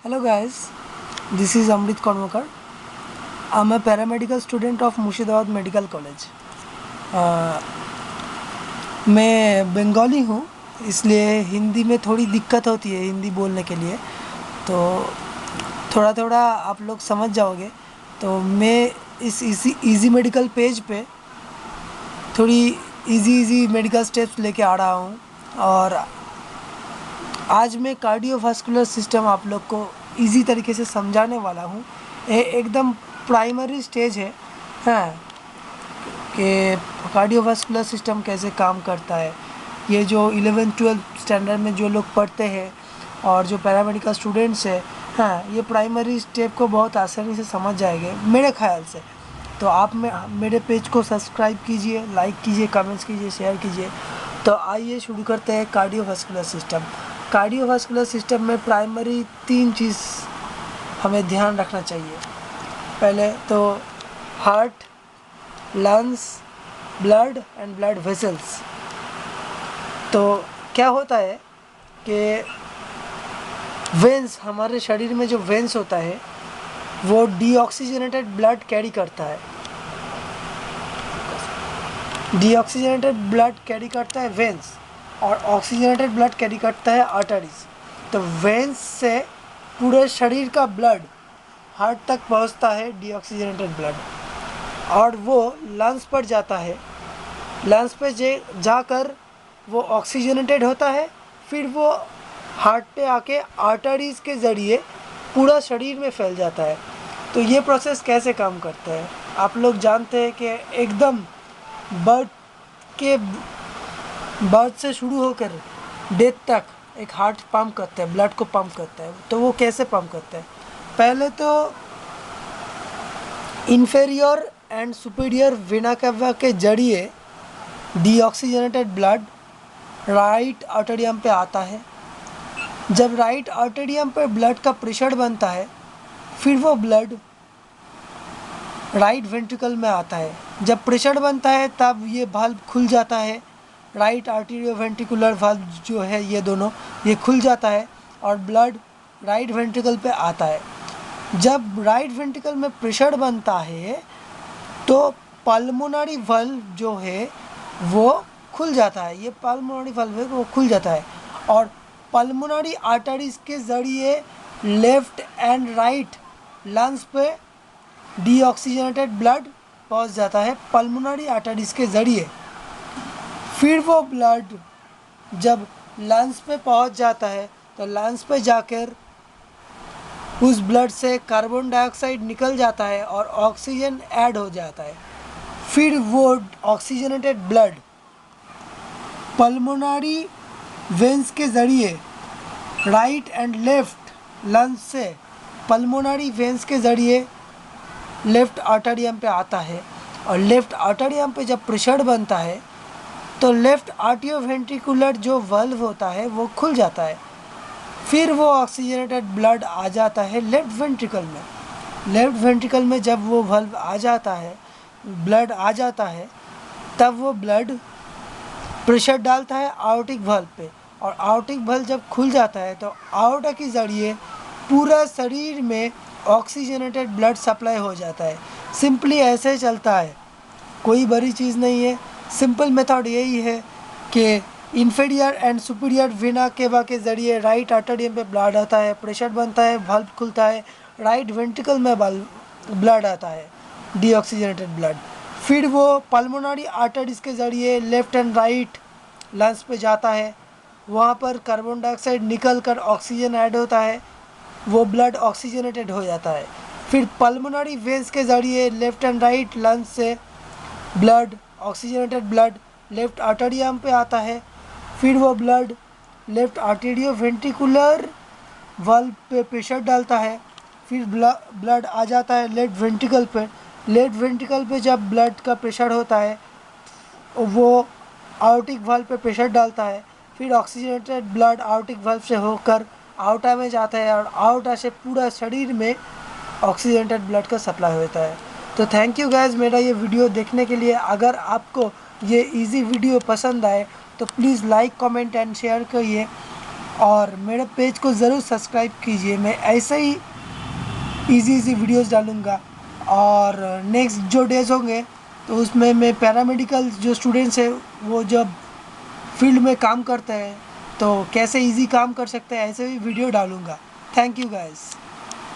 Hello guys, this is Amrit Karmakar. I'm a paramedical student of Murshidabad medical college. मैं बंगाली हूँ, इसलिए हिंदी में थोड़ी दिक्कत होती है हिंदी बोलने के लिए, तो थोड़ा थोड़ा आप लोग समझ जाओगे। तो मैं इस इजी मेडिकल पेज पे थोड़ी इजी मेडिकल स्टेप्स लेके आ रहा हूँ, और आज मैं कार्डियोवास्कुलर सिस्टम आप लोग को इजी तरीके से समझाने वाला हूँ। ये एकदम प्राइमरी स्टेज है, हाँ, कि कार्डियोवास्कुलर सिस्टम कैसे काम करता है। ये जो 11-12 स्टैंडर्ड में जो लोग पढ़ते हैं और जो पैरामेडिकल स्टूडेंट्स हैं, हाँ, ये प्राइमरी स्टेप को बहुत आसानी से समझ जाएंगे मेरे ख्याल से। तो आप मेरे पेज को सब्सक्राइब कीजिए, लाइक कीजिए, कमेंट्स कीजिए, शेयर कीजिए। तो आइए शुरू करते हैं कार्डियोवास्कुलर सिस्टम। कार्डियोवास्कुलर सिस्टम में प्राइमरी 3 चीज़ हमें ध्यान रखना चाहिए। पहले तो heart, lungs, blood and blood vessels. तो क्या होता है कि वेंस, हमारे शरीर में जो वेंस होता है वो डीऑक्सीजनेटेड ब्लड कैरी करता है। डीऑक्सीजनेटेड ब्लड कैरी करता है वेंस, और ऑक्सीजनेटेड ब्लड कैरी करता है आर्टरीज। तो वेंस से पूरे शरीर का ब्लड हार्ट तक पहुंचता है, डीऑक्सीजनेटेड ब्लड, और वो लंग्स पर जाता है। लंग्स पे जाकर वो ऑक्सीजनेटेड होता है, फिर वो हार्ट पे आके आर्टरीज के ज़रिए पूरा शरीर में फैल जाता है। तो ये प्रोसेस कैसे काम करता है आप लोग जानते हैं कि एकदम बर्थ से शुरू होकर डेथ तक एक हार्ट पंप करता है, ब्लड को पंप करता है। तो वो कैसे पंप करता है? पहले तो inferior and superior vena cava के जरिए डीऑक्सीजनेटेड ब्लड राइट आर्टेरियम पे आता है। जब राइट आर्टेरियम पे ब्लड का प्रेशर बनता है, फिर वो ब्लड राइट वेंट्रिकल में आता है। जब प्रेशर बनता है तब ये वाल्व खुल जाता है, राइट आर्टेरियो वेंट्रिकुलर वाल्व जो है, ये दोनों ये खुल जाता है और ब्लड राइट वेंट्रिकल पे आता है। जब राइट वेंट्रिकल में प्रेशर बनता है तो पल्मोनरी वाल्व जो है वो खुल जाता है। ये पल्मोनरी वाल्व है, वो खुल जाता है, और पल्मोनरी आर्टरीज के ज़रिए लेफ़्ट एंड राइट लंग्स पे डीऑक्सीजनेटेड ब्लड पहुंच जाता है पल्मोनरी आर्टरीज के ज़रिए। फिर वो ब्लड जब लंग्स पे पहुंच जाता है तो लंग्स पे जाकर उस ब्लड से कार्बन डाइऑक्साइड निकल जाता है और ऑक्सीजन ऐड हो जाता है। फिर वो ऑक्सीजनेटेड ब्लड पल्मोनरी वेंस के ज़रिए राइट एंड लेफ़्ट लंग्स से पल्मोनरी वेंस के ज़रिए लेफ़्ट आर्टेरियम पे आता है, और लेफ़्ट आर्टेरियम पे जब प्रेशर बनता है तो लेफ़्ट आर्टियोवेंट्रिकुलर जो वाल्व होता है वो खुल जाता है। फिर वो ऑक्सीजनेटेड ब्लड आ जाता है लेफ़्ट वेंट्रिकल में। लेफ़्ट वेंट्रिकल में जब वो वाल्व आ जाता है, ब्लड आ जाता है, तब वो ब्लड प्रेशर डालता है आउटिक वाल्व पे, और आउटिक वाल्व जब खुल जाता है तो आउटा के ज़रिए पूरा शरीर में ऑक्सीजनेटेड ब्लड सप्लाई हो जाता है। सिंपली ऐसे चलता है, कोई बड़ी चीज़ नहीं है। सिंपल मेथड यही है कि inferior and superior vena cava के ज़रिए राइट आर्टेरियम पे ब्लड आता है, प्रेशर बनता है, वाल्व खुलता है, राइट वेंट्रिकल में ब्लड आता है, डीऑक्सीजनेटेड ब्लड। फिर वो पल्मोनरी आर्टरीज के ज़रिए लेफ़्ट एंड राइट लंग्स पे जाता है, वहाँ पर कार्बन डाइऑक्साइड निकल कर ऑक्सीजन ऐड होता है, वो ब्लड ऑक्सीजनेटेड हो जाता है। फिर पल्मोनरी वेंस के ज़रिए लेफ़्ट एंड राइट लंग्स से ब्लड, ऑक्सीजनेटेड ब्लड लेफ़्ट आर्टेरियम पे आता है। फिर वो ब्लड लेफ़्ट आर्टेरियो वेंट्रिकुलर वाल्व पे प्रेशर डालता है, फिर ब्लड आ जाता है लेफ़्ट वेंट्रिकल पे। लेफ़्ट वेंट्रिकल पे जब ब्लड का प्रेशर होता है वो आउटिक वाल्व पे प्रेशर डालता है, फिर ऑक्सीजनेटेड ब्लड आउटिक वाल्व से होकर आउटा में जाता है, और आउटा से पूरा शरीर में ऑक्सीजनेटेड ब्लड का सप्लाई होता है। तो थैंक यू गाइस मेरा ये वीडियो देखने के लिए। अगर आपको ये इजी वीडियो पसंद आए तो please like, comment and share करिए। और मेरे पेज को ज़रूर सब्सक्राइब कीजिए। मैं ऐसे ही इजी वीडियोस डालूँगा। और नेक्स्ट जो डेज होंगे तो उसमें मैं पैरामेडिकल जो स्टूडेंट्स हैं वो जब फील्ड में काम करते हैं तो कैसे इजी काम कर सकते हैं ऐसे भी वीडियो डालूँगा। Thank you guys.